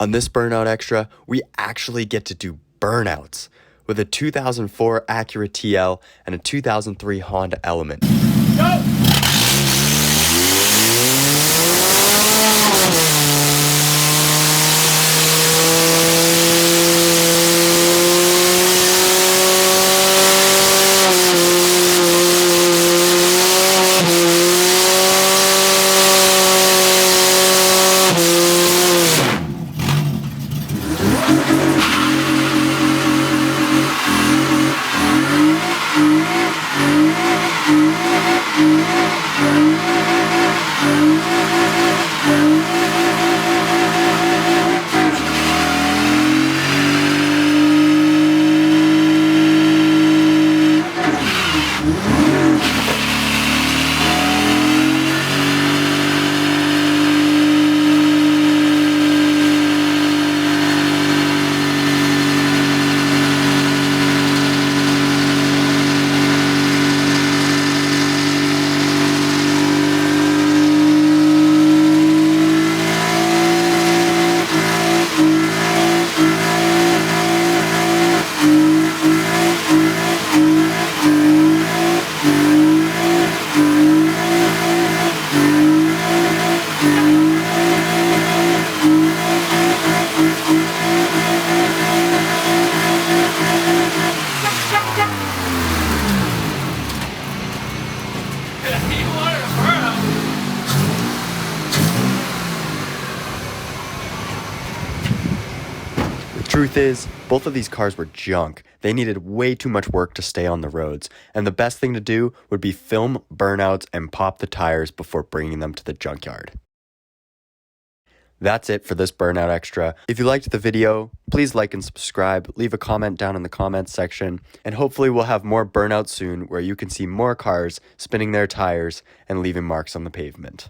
On this Burnout Extra, we actually get to do burnouts with a 2004 Acura TL and a 2003 Honda Element. Go! Truth is, both of these cars were junk. They needed way too much work to stay on the roads, and the best thing to do would be film burnouts and pop the tires before bringing them to the junkyard. That's it for this Burnout Extra. If you liked the video, please like and subscribe, leave a comment down in the comments section, and hopefully we'll have more burnouts soon where you can see more cars spinning their tires and leaving marks on the pavement.